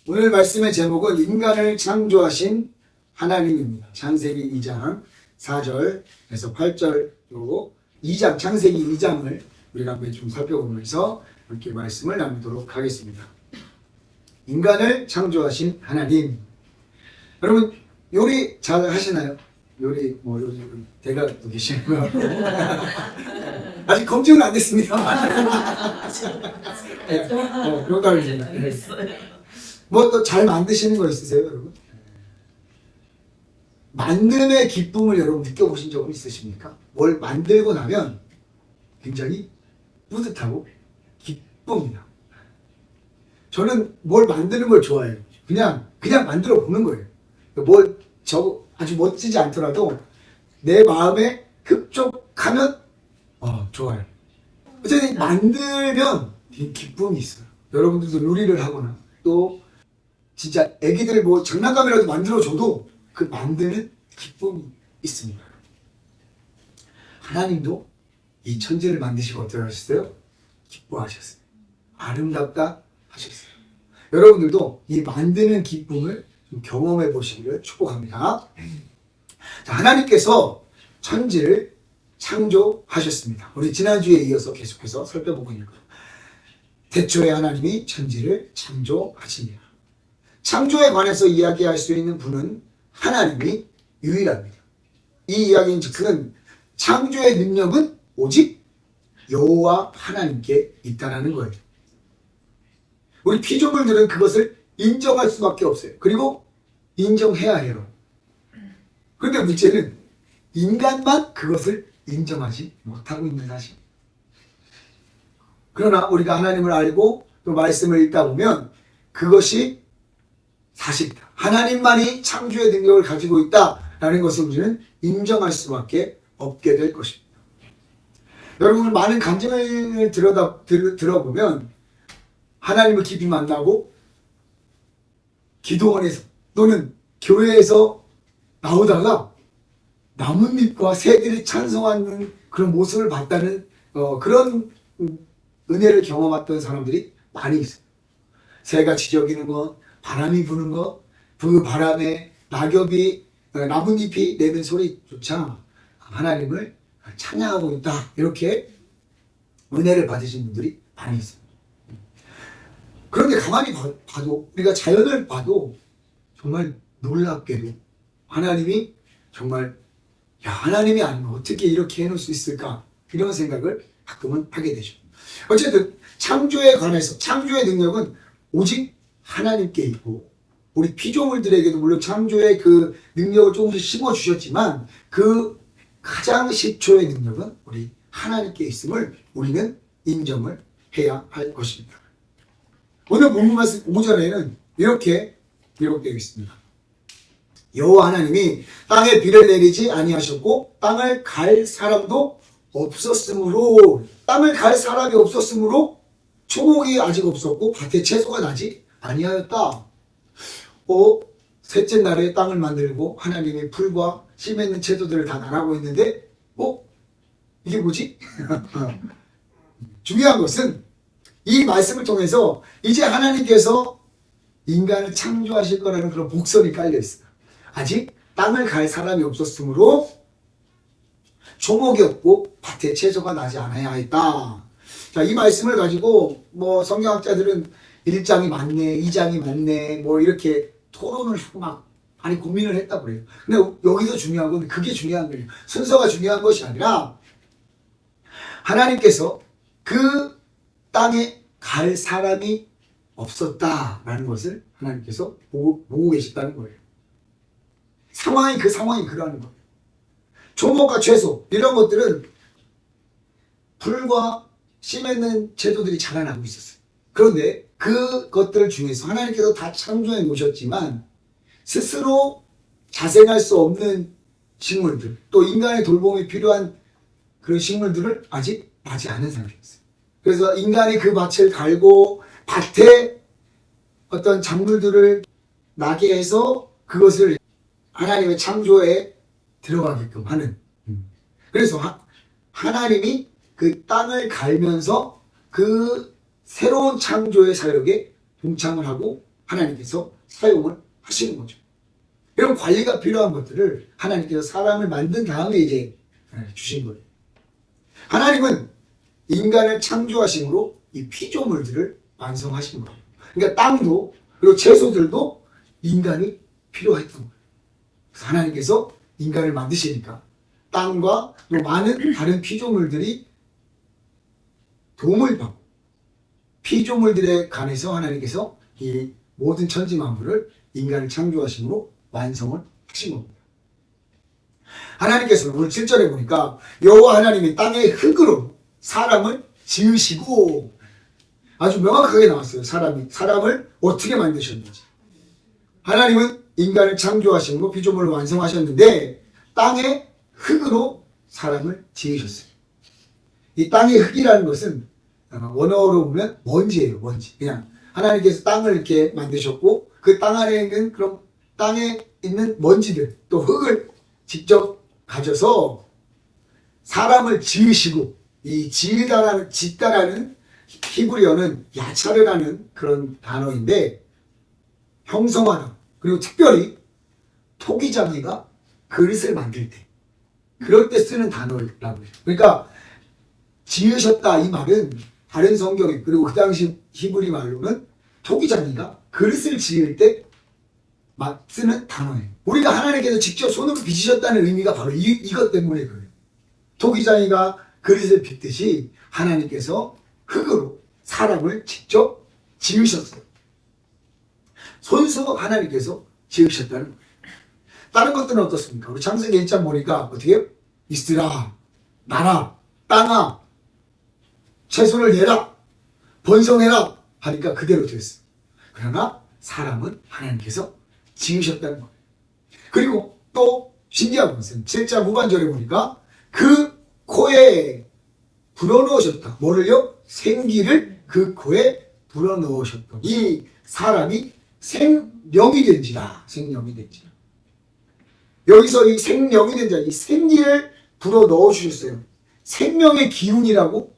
오늘 말씀의 제목은 인간을 창조하신 하나님입니다. 창세기 2장 4절에서 8절로 2장, 창세기 2장을 우리가 한번 좀 살펴보면서 함께 말씀을 나누도록 하겠습니다. 인간을 창조하신 하나님. 여러분, 요리 잘 하시나요? 요리, 요즘 대가도 계시는 것 같고. 아직 검증은 안 됐습니다. 농담입니다. 뭐 또 잘 만드시는 거 있으세요, 여러분? 만듦의 기쁨을 여러분 느껴보신 적은 있으십니까? 뭘 만들고 나면 굉장히 뿌듯하고 기쁩니다. 저는 뭘 만드는 걸 좋아해요. 그냥 만들어 보는 거예요. 아주 멋지지 않더라도 내 마음에 흡족하면 좋아요. 어쨌든 만들면 기쁨이 있어요. 여러분들도 요리를 하거나 또 진짜 애기들 장난감이라도 만들어줘도 그 만드는 기쁨이 있습니다. 하나님도 이 천지를 만드시고 어떻게 하셨어요? 기뻐하셨어요. 아름답다 하셨어요. 여러분들도 이 만드는 기쁨을 좀 경험해 보시기를 축복합니다. 자, 하나님께서 천지를 창조하셨습니다. 우리 지난주에 이어서 계속해서 살펴보고 있는 거예요. 태초에 하나님이 천지를 창조하십니다. 창조에 관해서 이야기할 수 있는 분은 하나님이 유일합니다. 이 이야기인 즉슨 창조의 능력은 오직 여호와 하나님께 있다는 거예요. 우리 피조물들은 그것을 인정할 수밖에 없어요. 그리고 인정해야 해요. 그런데 문제는 인간만 그것을 인정하지 못하고 있는 사실. 그러나 우리가 하나님을 알고 또 말씀을 읽다 보면 그것이 사실이다. 하나님만이 창조의 능력을 가지고 있다라는 것을 우리는 인정할 수밖에 없게 될 것입니다. 여러분, 많은 간증을 들어보면 하나님을 깊이 만나고 기도원에서 또는 교회에서 나오다가 나뭇잎과 새들이 찬송하는 그런 모습을 봤다는 그런 은혜를 경험했던 사람들이 많이 있어요. 새가 지저귀는 것, 바람이 부는 것, 그 바람에 나뭇잎이 내는 소리조차 하나님을 찬양하고 있다. 이렇게 은혜를 받으신 분들이 많이 있어요. 그런데 가만히 봐도, 우리가 자연을 봐도 정말 놀랍게도 하나님이 정말 하나님이 아니면 어떻게 이렇게 해놓을 수 있을까? 이런 생각을 가끔은 하게 되죠. 어쨌든 창조에 관해서 창조의 능력은 오직 하나님께 있고, 우리 피조물들에게도 물론 창조의 그 능력을 조금씩 심어주셨지만 그 가장 시초의 능력은 우리 하나님께 있음을 우리는 인정을 해야 할 것입니다. 오늘 본문 말씀 5절에는 이렇게 기록되어 있습니다. 여호와 하나님이 땅에 비를 내리지 아니하셨고 땅을 갈 사람도 없었으므로, 땅을 갈 사람이 없었으므로 초목이 아직 없었고 밭에 채소가 나지 아니하였다. 셋째 날에 땅을 만들고 하나님이 풀과 씨 맺는 채소들을 다 나라고 했는데 이게 뭐지? 중요한 것은 이 말씀을 통해서 이제 하나님께서 인간을 창조하실 거라는 그런 복선이 깔려 있어요. 아직 땅을 갈 사람이 없었으므로 초목이 없고 밭에 채소가 나지 않아야 했다. 자, 이 말씀을 가지고 성경학자들은 1장이 맞네, 2장이 맞네, 이렇게 토론을 하고 많이 고민을 했다고 그래요. 근데 여기서 중요한 건 그게 중요한 거예요. 순서가 중요한 것이 아니라 하나님께서 그 땅에 갈 사람이 없었다라는 것을 하나님께서 보고 계셨다는 거예요. 그 상황이 그러한 거예요. 초목과 채소 이런 것들은 풀과 씨 맺는 채소들이 자라나고 있었어요. 그런데 그것들 중에서 하나님께서 다 창조해 놓으셨지만 스스로 자생할 수 없는 식물들, 또 인간의 돌봄이 필요한 그런 식물들을 아직 나지 않은 상태였어요. 그래서 인간이 그 밭을 갈고 밭에 어떤 작물들을 나게 해서 그것을 하나님의 창조에 들어가게끔 하는. 그래서 하나님이 그 땅을 갈면서 그 새로운 창조의 사역에 동참을 하고 하나님께서 사용을 하시는 거죠. 이런 관리가 필요한 것들을 하나님께서 사람을 만든 다음에 이제 주신 거예요. 하나님은 인간을 창조하심으로 이 피조물들을 완성하신 거예요. 그러니까 땅도 그리고 채소들도 인간이 필요했던 거예요. 그래서 하나님께서 인간을 만드시니까 땅과 또 많은 다른 피조물들이 도움을 받고 피조물들에 관해서 하나님께서 이 모든 천지 만물을 인간을 창조하심으로 완성을 하신 겁니다. 하나님께서는 오늘 7절에 보니까 여호와 하나님이 땅의 흙으로 사람을 지으시고 아주 명확하게 나왔어요. 사람을 어떻게 만드셨는지. 하나님은 인간을 창조하심으로 피조물을 완성하셨는데 땅의 흙으로 사람을 지으셨어요. 이 땅의 흙이라는 것은 원어로 보면 먼지예요. 먼지. 그냥 하나님께서 땅을 이렇게 만드셨고 그 땅 안에 있는 그런 땅에 있는 먼지들 또 흙을 직접 가져서 사람을 지으시고 이 짓다라는 히브리어는 야차르라는 그런 단어인데 형성하다 그리고 특별히 토기장이가 그릇을 만들 때 그럴 때 쓰는 단어라고 해요. 그러니까 지으셨다 이 말은 다른 성경에 그리고 그 당시 히브리 말로는 토기장이가 그릇을 지을 때 쓰는 단어예요. 우리가 하나님께서 직접 손으로 빚으셨다는 의미가 바로 이것 때문에 그래요. 토기장이가 그릇을 빚듯이 하나님께서 흙으로 사람을 직접 지으셨어요. 손수 하나님께서 지으셨다는 거예요. 다른 것들은 어떻습니까? 우리 창세기 1장 보니까 어떻게 해요? 이스라, 나라, 땅아, 채소를 내라, 번성해라 하니까 그대로 됐어요. 그러나 사람은 하나님께서 지으셨다는 거예요. 그리고 또 신기한 것은 7장 후반절에 보니까 그 코에 불어넣으셨다. 뭐를요? 생기를 그 코에 불어넣으셨다. 이 사람이 생명이 된지라. 생명이 된지라. 여기서 이 생명이 된 자, 이 생기를 불어넣어 주셨어요. 생명의 기운이라고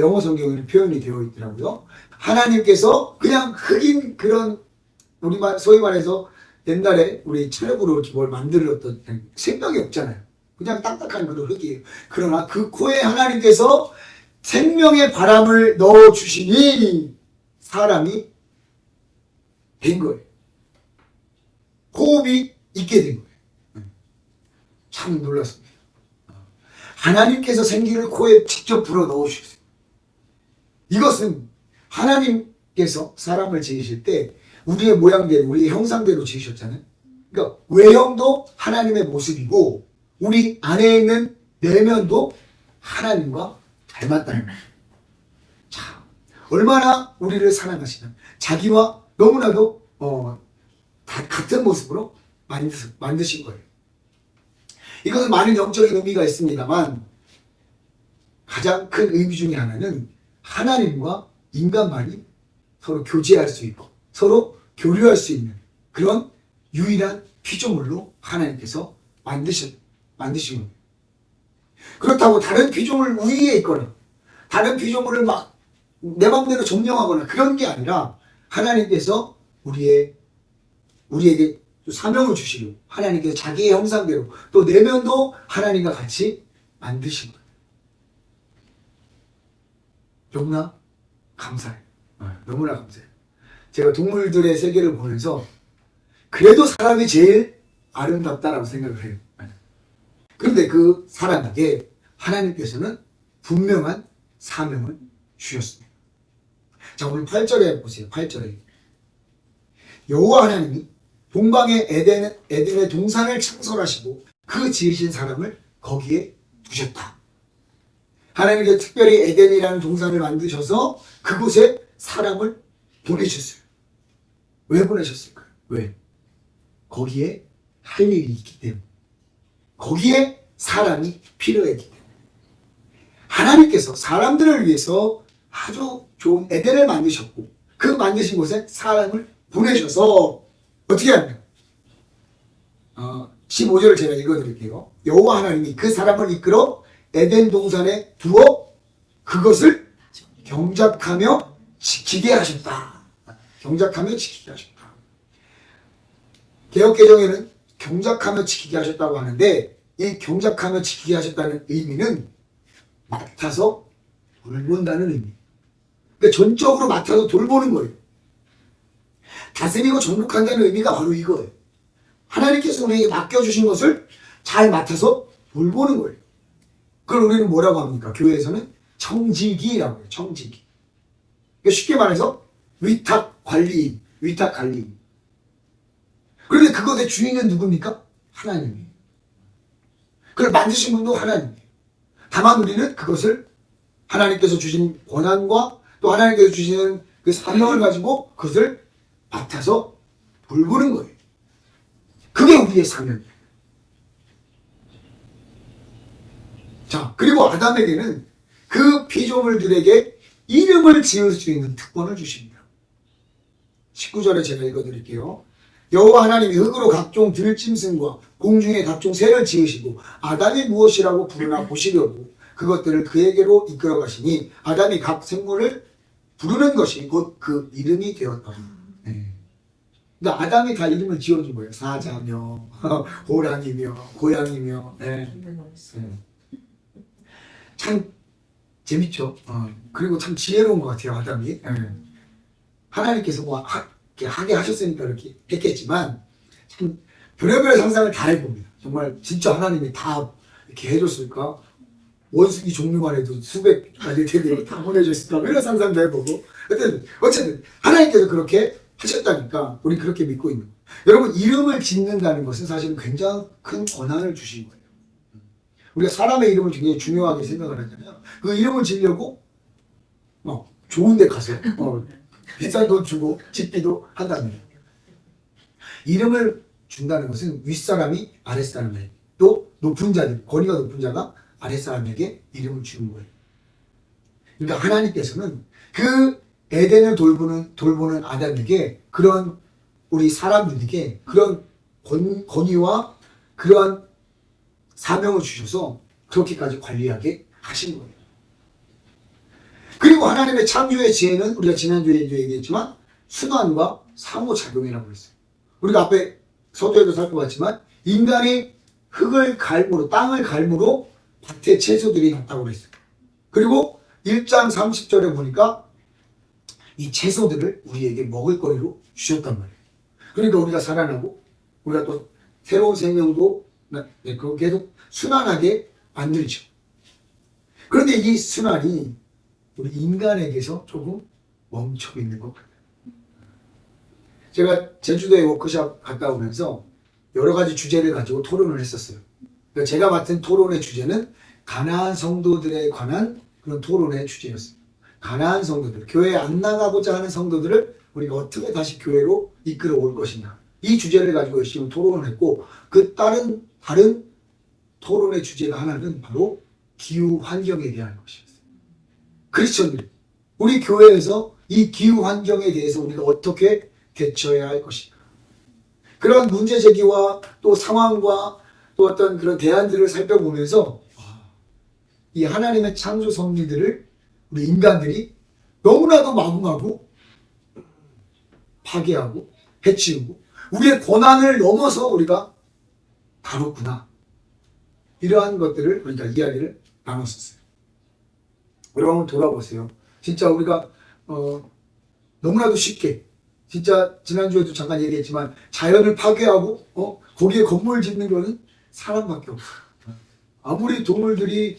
영어 성경에는 표현이 되어 있더라고요. 하나님께서 그냥 흙인 그런 우리말 소위 말해서 옛날에 우리 체력으로 뭘 만들었던 생명이 없잖아요. 그냥 딱딱한 그런 흙이에요. 그러나 그 코에 하나님께서 생명의 바람을 넣어 주시니 사람이 된 거예요. 호흡이 있게 된 거예요. 참 놀랐습니다. 하나님께서 생기를 코에 직접 불어 넣어 주셨어요. 이것은 하나님께서 사람을 지으실 때 우리의 모양대로, 우리의 형상대로 지으셨잖아요. 그러니까 외형도 하나님의 모습이고 우리 안에 있는 내면도 하나님과 닮았다는 거예요. 자, 얼마나 우리를 사랑하시나. 자기와 너무나도 다 같은 모습으로 만드신 거예요. 이것은 많은 영적인 의미가 있습니다만 가장 큰 의미 중에 하나는 하나님과 인간만이 서로 교제할 수 있고 서로 교류할 수 있는 그런 유일한 피조물로 하나님께서 만드신 거예요. 그렇다고 다른 피조물 위에 있거나 다른 피조물을 막 내 마음대로 점령하거나 그런 게 아니라 하나님께서 우리에게 사명을 주시고 하나님께서 자기의 형상대로 또 내면도 하나님과 같이 만드신 거예요. 너무나 감사해요. 너무나 감사해요. 제가 동물들의 세계를 보면서 그래도 사람이 제일 아름답다라고 생각을 해요. 그런데 그 사람에게 하나님께서는 분명한 사명을 주셨습니다. 자, 오늘 8절에 보세요. 8절에 여호와 하나님이 동방의 에덴의 동산을 창설하시고 그 지으신 사람을 거기에 두셨다. 하나님께서 특별히 에덴이라는 동산을 만드셔서 그곳에 사람을 보내셨어요. 왜 보내셨을까요? 왜? 거기에 할 일이 있기 때문에. 거기에 사람이 필요했기 때문에. 하나님께서 사람들을 위해서 아주 좋은 에덴을 만드셨고 그 만드신 곳에 사람을 보내셔서 어떻게 합니까? 15절을 제가 읽어드릴게요. 여호와 하나님이 그 사람을 이끌어 에덴 동산에 두어 그것을 경작하며 지키게 하셨다. 경작하며 지키게 하셨다. 개역개정에는 경작하며 지키게 하셨다고 하는데 이 경작하며 지키게 하셨다는 의미는 맡아서 돌본다는 의미. 그러니까 전적으로 맡아서 돌보는 거예요. 다스리고 정복한다는 의미가 바로 이거예요. 하나님께서 우리에게 맡겨주신 것을 잘 맡아서 돌보는 거예요. 그걸 우리는 뭐라고 합니까? 교회에서는 청지기라고 해요. 청지기. 그러니까 쉽게 말해서 위탁관리인, 위탁관리인. 그런데 그것의 주인은 누굽니까? 하나님이에요. 그걸 만드신 분도 하나님이에요. 다만 우리는 그것을 하나님께서 주신 권한과 또 하나님께서 주시는 그 사명을 가지고 그것을 맡아서 돌보는 거예요. 그게 우리의 사명이에요. 자, 그리고 아담에게는 그 피조물들에게 이름을 지을 수 있는 특권을 주십니다. 19절에 제가 읽어드릴게요. 여호와 하나님이 흙으로 각종 들짐승과 공중의 각종 새를 지으시고 아담이 무엇이라고 부르나 보시려고 그것들을 그에게로 이끌어 가시니 아담이 각 생물을 부르는 것이 곧 그 이름이 되었다. 그러니까 아담이 다 이름을 지어준 거예요. 사자며 호랑이며 고양이며. 참 재밌죠. 그리고 참 지혜로운 것 같아요. 아담이. 하나님께서 뭐 하게 하셨으니까 이렇게 했겠지만 참 별의별 상상을 다 해봅니다. 정말 진짜 하나님이 다 이렇게 해줬을까? 원숭이 종류만 해도 수백 가지 텐데 다 보내줬을까? 이런 상상도 해보고 어쨌든 하나님께서 그렇게 하셨다니까 우리 그렇게 믿고 있는 거예요. 여러분, 이름을 짓는다는 것은 사실은 굉장히 큰 권한을 주신 거예요. 우리가 사람의 이름을 굉장히 중요하게 생각을 하잖아요. 그 이름을 지으려고 좋은 데 가서 비싼 돈 주고 짓기도 한다는 거예요. 이름을 준다는 것은 윗사람이 아랫사람에게, 또 높은 자들, 권위가 높은 자가 아랫사람에게 이름을 주는 거예요. 그러니까 하나님께서는 그 에덴을 돌보는 아담에게 그런 우리 사람들에게 그런 권위와 그러한 사명을 주셔서 그렇게까지 관리하게 하신 거예요. 그리고 하나님의 창조의 지혜는 우리가 지난주에 얘기했지만 순환과 상호작용이라고 했어요. 우리가 앞에 서두에도 살펴봤지만 인간이 흙을 갈무로, 땅을 갈무로 밭에 채소들이 났다고 그랬어요. 그리고 1장 30절에 보니까 이 채소들을 우리에게 먹을 거리로 주셨단 말이에요. 그러니까 우리가 살아나고 우리가 또 새로운 생명도 계속 순환하게 만들죠. 그런데 이 순환이 우리 인간에게서 조금 멈춰 있는 것 같아요. 제가 제주도에 워크숍 갔다 오면서 여러 가지 주제를 가지고 토론을 했었어요. 그러니까 제가 맡은 토론의 주제는 가나안 성도들에 관한 그런 토론의 주제였어요. 가나안 성도들, 교회에 안 나가고자 하는 성도들을 우리가 어떻게 다시 교회로 이끌어 올 것이냐. 이 주제를 가지고 열심히 토론을 했고 그 다른 토론의 주제가 하나는 바로 기후 환경에 대한 것이었어요. 크리스천들, 우리 교회에서 이 기후 환경에 대해서 우리가 어떻게 대처해야 할 것인가. 그런 문제 제기와 또 상황과 또 어떤 그런 대안들을 살펴보면서 이 하나님의 창조 섭리들을 우리 인간들이 너무나도 마구마구 파괴하고 해치우고 우리의 권한을 넘어서 우리가 다뤘구나. 이러한 것들을 우리가 이야기를 나눴었어요. 여러분 한번 돌아보세요. 진짜 우리가 너무나도 쉽게 진짜 지난주에도 잠깐 얘기했지만 자연을 파괴하고 거기에 건물 짓는 거는 사람밖에 없어. 아무리 동물들이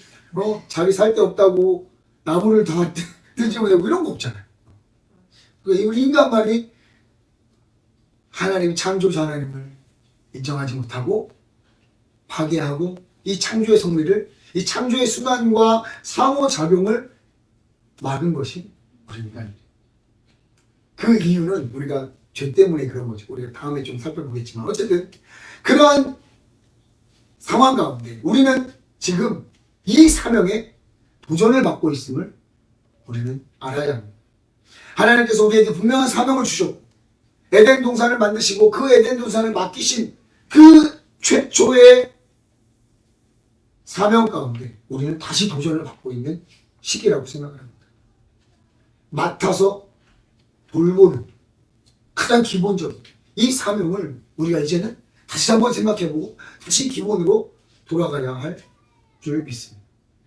자기 살 데 없다고 나무를 다 뜯어내고 이런 거 없잖아요. 그러니까 우리 인간만이 하나님 창조자 하나님을 인정하지 못하고 파괴하고 이 창조의 섭리를 이 창조의 순환과 상호작용을 막은 것이 우리 인간이에요. 그 이유는 우리가 죄 때문에 그런 거죠. 우리가 다음에 좀 살펴보겠지만 어쨌든 그러한 상황 가운데 우리는 지금 이 사명에 도전을 받고 있음을 우리는 알아야 합니다. 하나님께서 우리에게 분명한 사명을 주셨고 에덴 동산을 만드시고 그 에덴 동산을 맡기신 그 최초의 사명 가운데 우리는 다시 도전을 받고 있는 시기라고 생각을 합니다. 맡아서 돌보는 가장 기본적인 이 사명을 우리가 이제는 다시 한번 생각해보고 다시 기본으로 돌아가야 할 줄 믿습니다.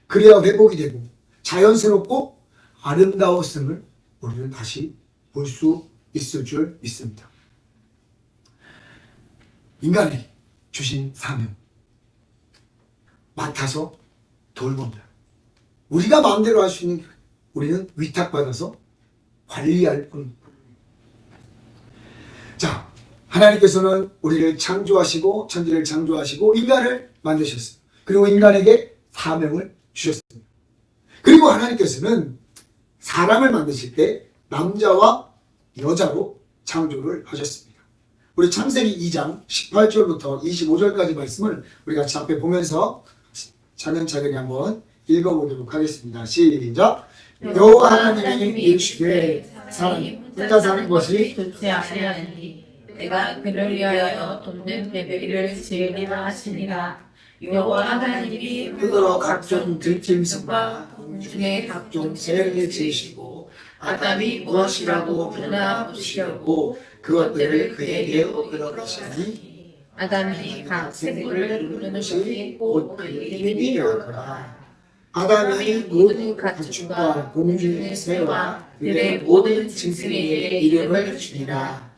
그래야 회복이 되고 자연스럽고 아름다웠음을 우리는 다시 볼 수 있을 줄 믿습니다. 인간이 주신 사명 맡아서 돌봅니다. 우리가 마음대로 할 수 있는 우리는 위탁받아서 관리할 뿐. 자, 하나님께서는 우리를 창조하시고 천지를 창조하시고 인간을 만드셨어요. 그리고 인간에게 사명을 주셨습니다. 그리고 하나님께서는 사람을 만드실 때 남자와 여자로 창조를 하셨습니다. 우리 창세기 2장 18절부터 25절까지 말씀을 우리가 같이 앞에 보면서 차근차근히 한번 읽어보도록 하겠습니다. 시작! 여호와 하나님이 이르시되 사람이 혼자 사는 것이 좋지 아니하니 내가 그를 위하여 돕는 베베를 지으리라 하시니라. 여호와 하나님이 흙으로 각종 들짐승과 공중의 각종 새를 지으시고 아담이 무엇이라고 물어보시려고 그것들을 그에게 얻으시니 아담이 각 생물을 부르는 것이 곧 그 이름이 되었더라. 아담이 모든 가축과 공중의 새와 들의 모든 짐승에게 이름을 주니라.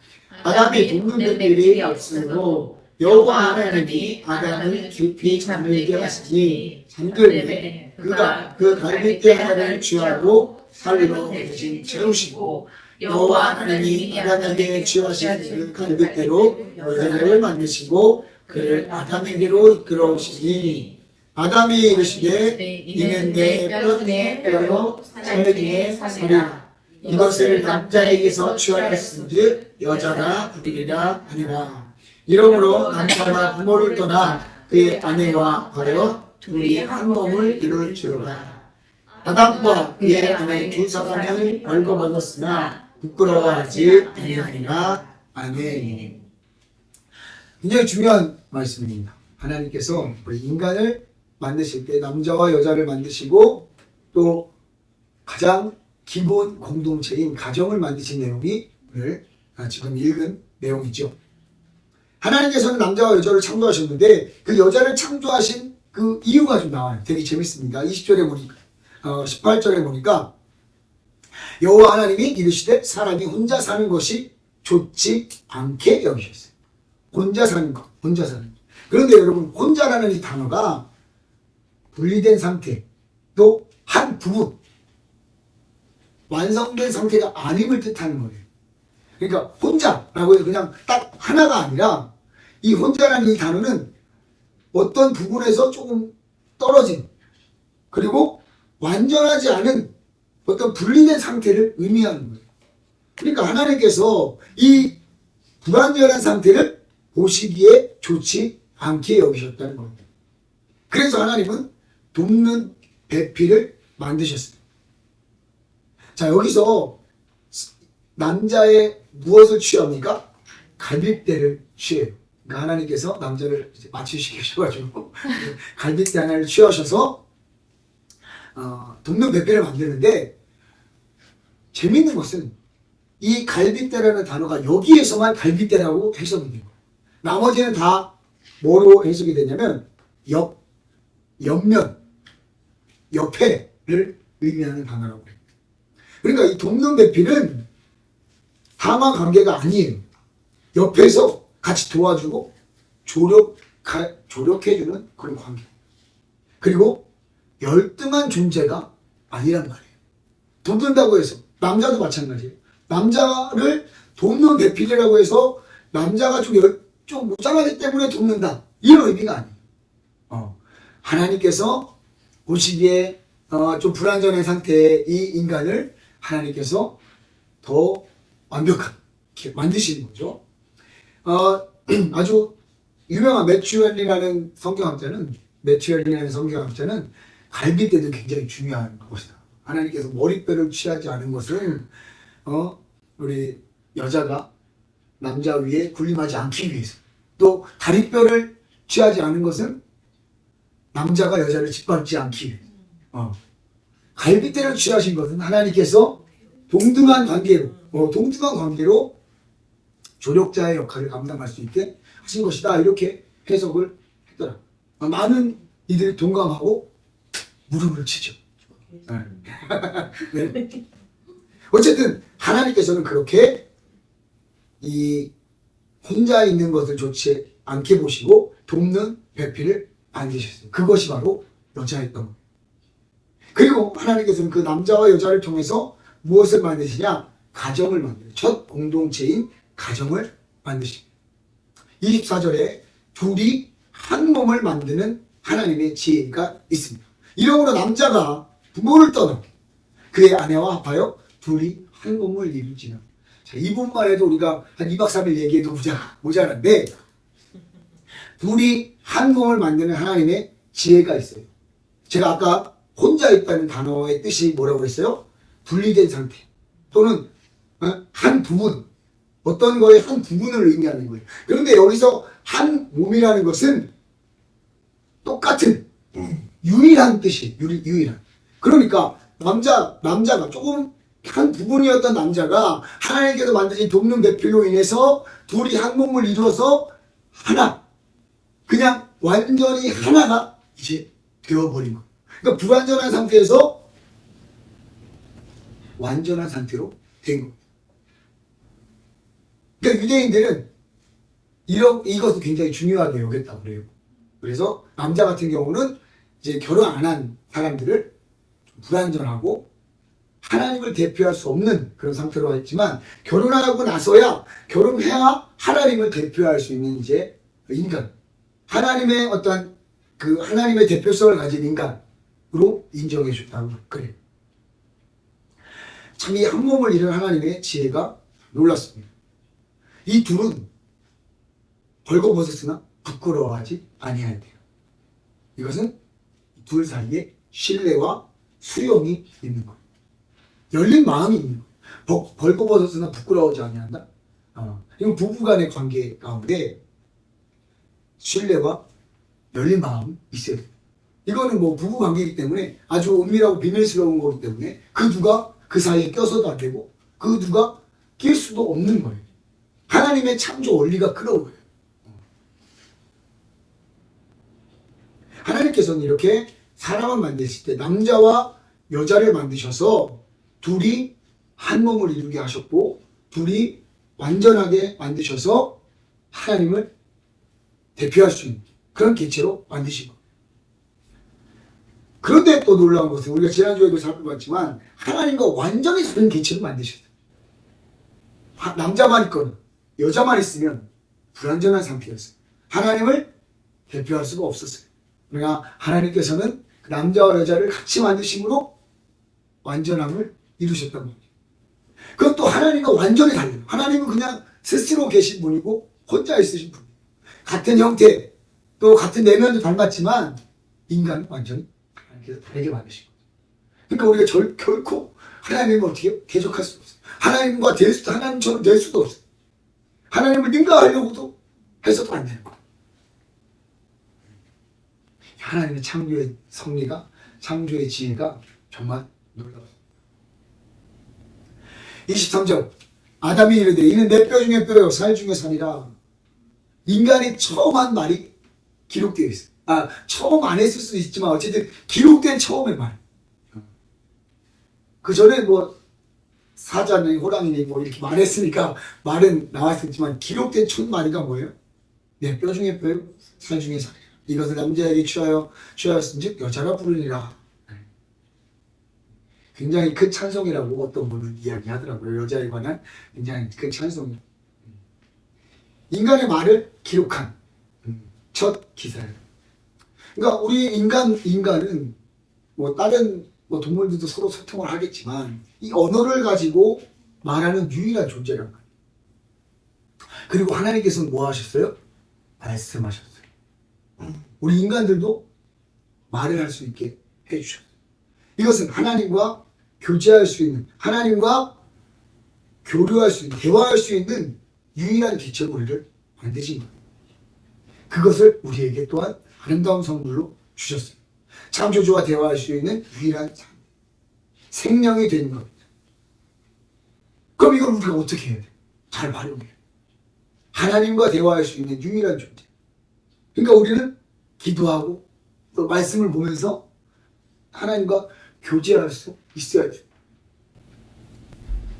아담이 돕는 들이 없으므로 여호와 하나님이 아담을 깊이 잠들게 하시니 잠들매 그가 그 갈빗대 하나를 취하고 살로 대신 채우시고 여호와 하나님이 아담에게 취하신 그 갈빗대로 여자를 만드시고 그를 아담에게로 이끌어오시니 아담이 이르시되 이는 내 뼈 중에 뼈요 살 중에 살이라. 이것을 남자에게서 취하였은즉 여자가 부리리라 하니라. 이러므로 남자가 부모를 떠나 그의 아내와 하여 둘이 한 몸을 이룰지어다. 아담과 그의 아내 두 사람을 벌거벗었으나 부끄러워하지 아니하니라. 아멘. 굉장히 중요한 말씀입니다. 하나님께서 우리 인간을 만드실 때 남자와 여자를 만드시고 또 가장 기본 공동체인 가정을 만드신 내용이 오늘 지금 읽은 내용이죠. 하나님께서는 남자와 여자를 창조하셨는데 그 여자를 창조하신 그 이유가 좀 나와요. 되게 재밌습니다. 20절에 보니까 18절에 보니까 여호와 하나님이 이르시되 사람이 혼자 사는 것이 좋지 않게 여기셨어요. 혼자 사는 것, 혼자 사는 것. 그런데 여러분 혼자라는 이 단어가 분리된 상태, 또 한 부분, 완성된 상태가 아님을 뜻하는 거예요. 그러니까 혼자라고 해서 그냥 딱 하나가 아니라 이 혼자라는 이 단어는 어떤 부분에서 조금 떨어진 그리고 완전하지 않은 어떤 분리된 상태를 의미하는 거예요. 그러니까 하나님께서 이 불완전한 상태를 보시기에 좋지 않게 여기셨다는 거예요. 그래서 하나님은 돕는 배필을 만드셨습니다. 자, 여기서 남자의 무엇을 취합니까? 갈빗대를 취해요. 그러니까 하나님께서 남자를 마취시키셔가지고 갈빗대 하나를 취하셔서 돕는 배필을 만드는데 재밌는 것은 이 갈빗대라는 단어가 여기에서만 갈빗대라고 해석이 돼요. 나머지는 다 뭐로 해석이 되냐면 옆면, 옆에를 의미하는 단어라고 해요. 그러니까 이 돕는 배필은 상하 관계가 아니에요. 옆에서 같이 도와주고 조력해주는 그런 관계. 그리고 열등한 존재가 아니란 말이에요. 돕는다고 해서 남자도 마찬가지예요. 남자를 돕는 배필이라고 해서 남자가 좀 모자라기 때문에 돕는다 이런 의미가 아니에요. 하나님께서 보시기에 좀 불완전한 상태의 이 인간을 하나님께서 더 완벽하게 만드시는 거죠. 아주 유명한 매튜엘이라는 성경학자는 갈빗대도 굉장히 중요한 것이다. 하나님께서 머리뼈를 취하지 않은 것은 우리 여자가 남자 위에 군림하지 않기 위해서, 또 다리뼈를 취하지 않은 것은 남자가 여자를 짓밟지 않기 위해서, 갈빗대를 취하신 것은 하나님께서 동등한 관계로 조력자의 역할을 감당할 수 있게 하신 것이다. 이렇게 해석을 했더라. 많은 이들이 동감하고 무릎을 치죠. 네. 어쨌든 하나님께서는 그렇게 이 혼자 있는 것을 좋지 않게 보시고 돕는 배필을 만드셨어요. 그것이 바로 여자였던 거예요. 그리고 하나님께서는 그 남자와 여자를 통해서 무엇을 만드시냐? 가정을 만들어요. 첫 공동체인 가정을 만드십니다. 24절에 둘이 한 몸을 만드는 하나님의 지혜가 있습니다. 이러므로 남자가 부모를 떠나 그의 아내와 합하여 둘이 한 몸을 이루지라. 자, 이 부분만 해도 우리가 한 2박 3일 얘기해도 모자란데 둘이 한 몸을 만드는 하나님의 지혜가 있어요. 제가 아까 혼자 있다는 단어의 뜻이 뭐라고 했어요? 분리된 상태 또는 한 부분, 어떤 거의 한 부분을 의미하는 거예요. 그런데 여기서 한 몸이라는 것은 똑같은 유일한 뜻이에요. 유일한. 그러니까 남자가 조금 한 부분이었던 남자가 하나님께서 만드신 돕는 배필로 인해서 둘이 한 몸을 이루어서 하나, 그냥 완전히 하나가 이제 되어버린 거예요. 그러니까 불완전한 상태에서 완전한 상태로 된 거예요. 그러니까 유대인들은 이것도 굉장히 중요하게 여겼다고 그래요. 그래서 남자 같은 경우는 이제 결혼 안 한 사람들을 좀 불완전하고 하나님을 대표할 수 없는 그런 상태로 했지만 결혼하고 나서야 결혼해야 하나님을 대표할 수 있는 이제 인간, 하나님의 어떤 그 하나님의 대표성을 가진 인간으로 인정해 줬다고 그래요. 참 이 한 몸을 이룬 하나님의 지혜가 놀랐습니다. 이 둘은 벌거벗었으나 부끄러워하지 아니해야 돼요. 이것은 둘 사이에 신뢰와 수용이 있는 거예요. 열린 마음이 있는 거예요. 벌거벗었으나 부끄러워하지 아니한다. 이건 부부간의 관계 가운데 신뢰와 열린 마음이 있어야 돼요. 이거는 뭐 부부 관계이기 때문에 아주 은밀하고 비밀스러운 거기 때문에 그 누가 그 사이에 껴서도 안 되고 그 누가 낄 수도 없는 거예요. 하나님의 창조 원리가 그런 거예요. 하나님께서는 이렇게 사람을 만드실 때 남자와 여자를 만드셔서 둘이 한 몸을 이루게 하셨고 둘이 완전하게 만드셔서 하나님을 대표할 수 있는 그런 개체로 만드신 거예요. 그런데 또 놀라운 것은 우리가 지난주에도 살펴봤지만 하나님과 완전히 다른 개체로 만드셨어요. 남자만 있거나 여자만 있으면 불완전한 상태였어요. 하나님을 대표할 수가 없었어요. 그러나 하나님께서는 그 남자와 여자를 같이 만드심으로 완전함을 이루셨단 말이에요. 그것도 하나님과 완전히 달라요. 하나님은 그냥 스스로 계신 분이고 혼자 있으신 분이에요. 같은 형태 또 같은 내면도 닮았지만 인간은 완전히 하나님께서 다르게 만드신 거예요. 그러니까 우리가 결코 하나님을 어떻게 대적할 수 없어요. 하나님과 하나님처럼 될 수도 없어요. 하나님을 능가하려고도 해서도 안 되는 거예요. 하나님의 창조의 섭리가, 창조의 지혜가 정말 놀라워요. 23절 아담이 이르되 이는 내 뼈 중에 뼈요 살 중에 살이라. 인간이 처음 한 말이 기록되어 있어요. 처음 안 했을 수도 있지만 어쨌든 기록된 처음의 말. 그 전에 뭐 사자니 호랑이니 뭐 이렇게 말했으니까 말은 나왔었지만 기록된 첫 말이가 뭐예요? 내 뼈 중에 뼈요 살 중에 살이라. 이것을 남자에게 취하였은즉 여자가 부르니라. 굉장히 큰 찬송이라고 어떤 분은 이야기하더라고요. 여자에 관한 굉장히 큰 찬송이. 인간의 말을 기록한 첫 기사예요. 그러니까 우리 인간은 뭐 다른 뭐 동물들도 서로 소통을 하겠지만 이 언어를 가지고 말하는 유일한 존재란 말이에요. 그리고 하나님께서는 뭐 하셨어요? 말씀하셨어요. 우리 인간들도 말을 할 수 있게 해주셨어요. 이것은 하나님과 교제할 수 있는, 하나님과 교류할 수 있는, 대화할 수 있는 유일한 개체로 우리를 만드신 거예요. 그것을 우리에게 또한 아름다운 선물로 주셨어요. 창조주와 대화할 수 있는 유일한 생명이 되는 겁니다. 그럼 이걸 우리가 어떻게 해야 돼? 잘 활용해요. 하나님과 대화할 수 있는 유일한 존재. 그러니까 우리는 기도하고 또 말씀을 보면서 하나님과 교제할 수 있어야 돼요.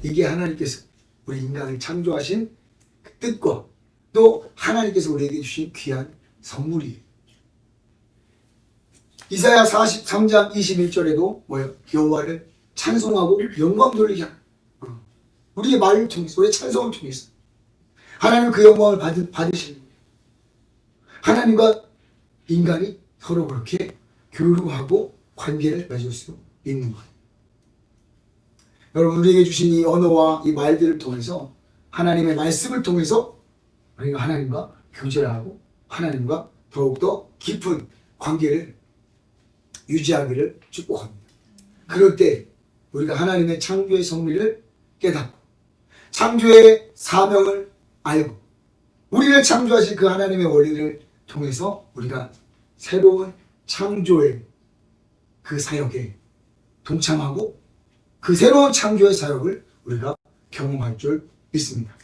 이게 하나님께서 우리 인간을 창조하신 그 뜻과 또 하나님께서 우리에게 주신 귀한 선물이에요. 이사야 43장 21절에도 뭐예요? 여호와를 찬송하고 영광 돌리게 하는 우리의 말을 통해서 우리의 찬송을 통해서 하나님은 그 영광을 받으시는 거예요. 하나님과 인간이 서로 그렇게 교류하고 관계를 맺을 수 있는 거예요. 여러분 우리에게 주신 이 언어와 이 말들을 통해서 하나님의 말씀을 통해서 우리가 하나님과 교제를 하고 하나님과 더욱더 깊은 관계를 유지하기를 축복합니다. 그럴 때 우리가 하나님의 창조의 섭리를 깨닫고 창조의 사명을 알고 우리를 창조하신 그 하나님의 원리를 통해서 우리가 새로운 창조의 그 사역에 동참하고 그 새로운 창조의 사역을 우리가 경험할 줄 믿습니다.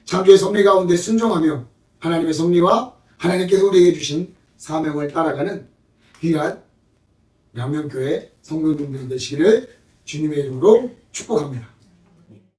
창조의 섭리 가운데 순종하며 하나님의 섭리와 하나님께서 우리에게 주신 사명을 따라가는 귀한 양면교회 성도님들 되시기를 주님의 이름으로 축복합니다.